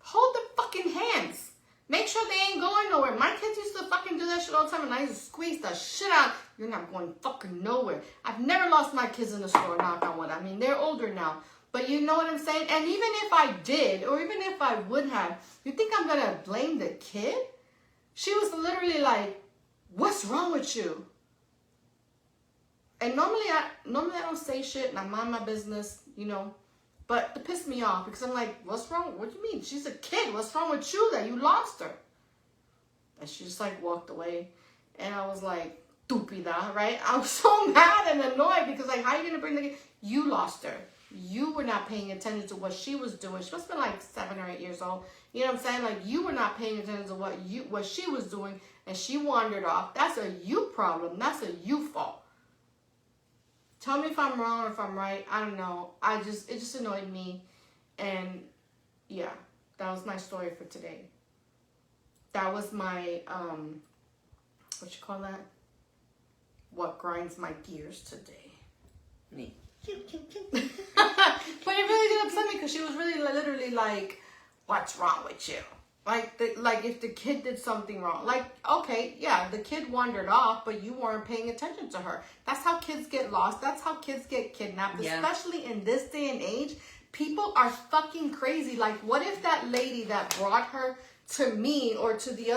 hold their fucking hands. Make sure they ain't going nowhere. My kids used to fucking do that shit all the time, and I used to squeeze the shit out. You're not going fucking nowhere. I've never lost my kids in the store, knock on wood. I mean, they're older now. But you know what I'm saying? And even if I did, or even if I would have, you think I'm going to blame the kid? She was literally like, what's wrong with you? And normally I don't say shit, and I mind my business, you know. But it pissed me off because I'm like, what's wrong? What do you mean? She's a kid. What's wrong with you that you lost her? And she just like walked away. And I was like, stupida, right? I was so mad and annoyed because like, how are you going to bring the kid? You lost her. You were not paying attention to what she was doing. She must have been like 7 or 8 years old. You know what I'm saying? Like, you were not paying attention to what she was doing, and she wandered off. That's a you problem. That's a you fault. Tell me if I'm wrong or if I'm right. I don't know. It just annoyed me. And yeah, that was my story for today. That was my, what you call that? What grinds my gears today. Me. But it really did upset me because she was really literally like, what's wrong with you? Like if the kid did something wrong. Like, okay, yeah, the kid wandered off, but you weren't paying attention to her. That's how kids get lost. That's how kids get kidnapped. Yeah. Especially in this day and age, people are fucking crazy. Like, what if that lady that brought her to me or to the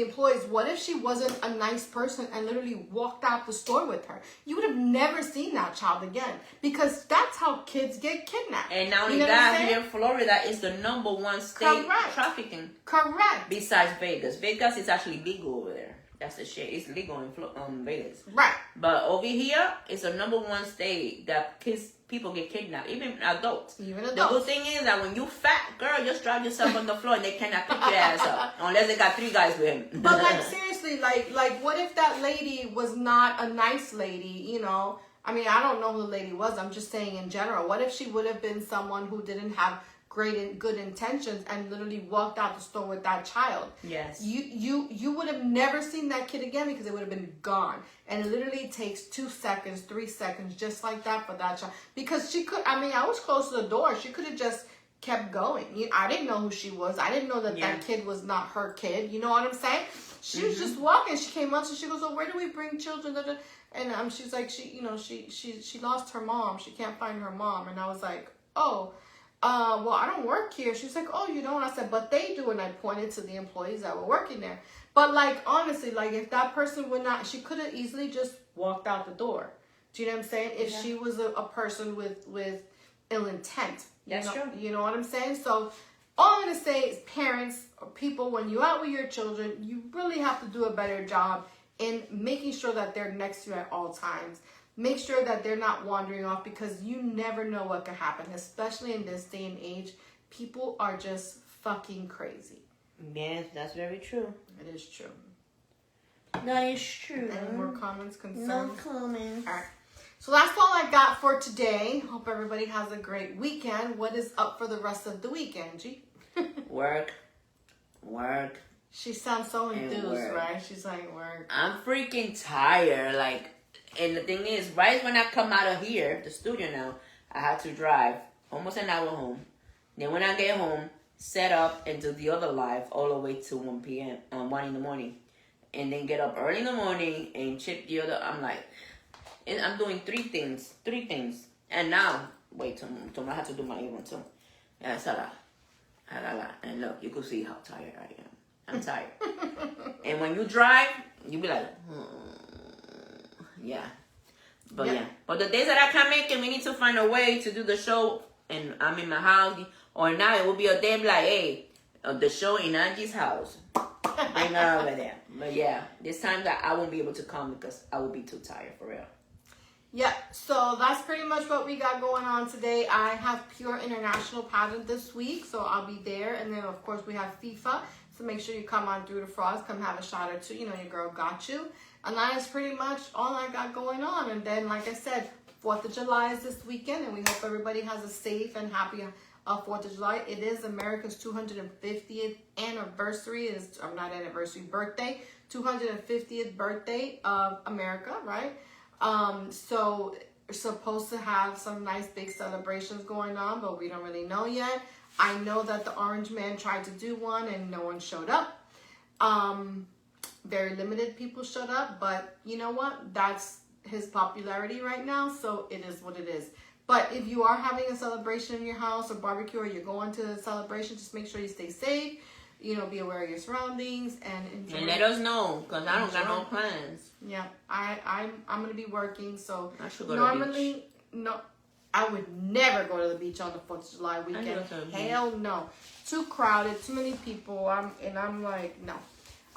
employees, what if she wasn't a nice person and literally walked out the store with her? You would have never seen that child again, because that's how kids get kidnapped. And not only that, here in Florida is the #1 state trafficking. Correct. Besides Vegas. Vegas is actually legal over there. That's the shit. It's legal in Vegas. Right. But over here, it's a #1 state that people get kidnapped, even adults. Even adults. The good thing is that when you fat, girl, just drive yourself on the floor and they cannot pick your ass up. Unless they got 3 guys with him. But like, seriously, like what if that lady was not a nice lady, you know? I mean, I don't know who the lady was. I'm just saying in general. What if she would have been someone who didn't have great and good intentions and literally walked out the store with that child? Yes. You would have never seen that kid again because it would have been gone. And it literally takes 2 seconds, 3 seconds, just like that for that child. Because she could, I mean, I was close to the door. She could have just kept going. I didn't know who she was. I didn't know that that kid was not her kid. You know what I'm saying? She was just walking. She came up and she goes, oh, where do we bring children? And she's like, she lost her mom. She can't find her mom. And I was like, oh, well, I don't work here. She's like, oh, you don't? I said, but they do. And I pointed to the employees that were working there. But like, honestly, like if that person would not, she could have easily just walked out the door. Do you know what I'm saying? If she was a person with ill intent. That's true. You know what I'm saying? So all I'm going to say is parents or people, when you're out with your children, you really have to do a better job in making sure that they're next to you at all times. Make sure that they're not wandering off, because you never know what could happen, especially in this day and age. People are just fucking crazy. Yes, that's very true. It is true. That is true. Any more comments, concerns? No comments. All right. So that's all I got for today. Hope everybody has a great weekend. What is up for the rest of the weekend, G? Work, She sounds so And enthused, work. right? She's like, work. I'm freaking tired. Like, and the thing is, right when I come out of here, the studio now, I had to drive almost an hour home. Then when I get home, set up and do the other live all the way to 1 p.m. 1 in the morning. And then get up early in the morning and check the other. I'm like, and I'm doing three things. And now, wait, tomorrow I have to do my own too. Yeah, it's a lot. And look, you can see how tired I am. I'm tired. And when you drive, you be like, yeah. But yeah. But the days that I can't make it, we need to find a way to do the show. And I'm in my house. Or now it will be a day like, hey, the show in Angie's house. Bring her over there. But yeah, this time that I won't be able to come because I will be too tired for real. Yeah, so that's pretty much what we got going on today. I have Pure International Pageant this week, so I'll be there. And then, of course, we have FIFA. So make sure you come on through the Frost. Come have a shot or two. You know, your girl got you. And that is pretty much all I got going on. And then, like I said, 4th of July is this weekend. And we hope everybody has a safe and happy 4th of July. It is America's 250th anniversary. It is, not anniversary, birthday. 250th birthday of America, right? So we're supposed to have some nice big celebrations going on, but we don't really know yet. I know that the Orange Man tried to do one and no one showed up. Very limited people showed up, but you know what? That's his popularity right now, so it is what it is. But if you are having a celebration in your house or barbecue or you're going to a celebration, just make sure you stay safe. You know, be aware of your surroundings and enjoy. And let us know, because I don't got no plans. Yeah, I'm gonna be working, so I should go normally to the beach. no, I would never go to the beach on the 4th of July weekend. go to the beach. Hell no, too crowded, too many people. I'm like no,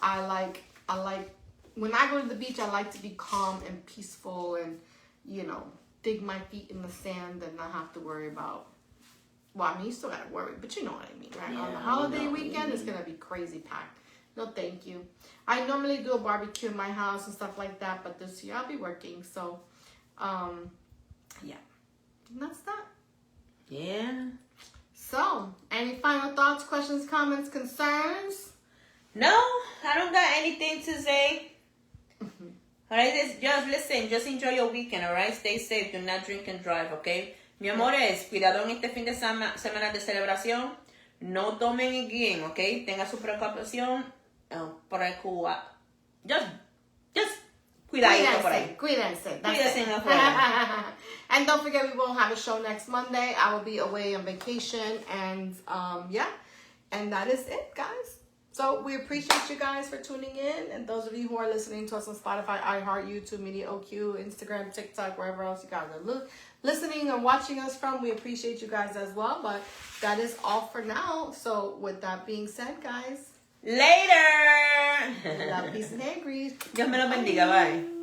I like when I go to the beach, I like to be calm and peaceful and dig my feet in the sand and not have to worry about. Well, I mean, you still gotta worry, but you know what I mean, right? Yeah, On the holiday I know. weekend, it's gonna be crazy packed. No, thank you. I normally do a barbecue in my house and stuff like that, but this year I'll be working, so, yeah. And that's that. Yeah. So, any final thoughts, questions, comments, concerns? No, I don't got anything to say. All right, just listen, just enjoy your weekend, all right? Stay safe, do not drink and drive, okay? Mi amores, cuidado en este fin de semana de celebración. No tomen y guíen, ¿ok? Tenga su precaución. Just cuidadito por ahí. Cuídense. That's Cuídense it. afuera. And don't forget, we won't have a show next Monday. I will be away on vacation. And, yeah. And that is it, guys. So we appreciate you guys for tuning in. And those of you who are listening to us on Spotify, iHeart, YouTube, Media OQ, Instagram, TikTok, wherever else you guys are listening and watching us from, we appreciate you guys as well. But that is all for now. So with that being said, guys. Later. Love, peace, and hair grease. Dios me lo bendiga. Bye.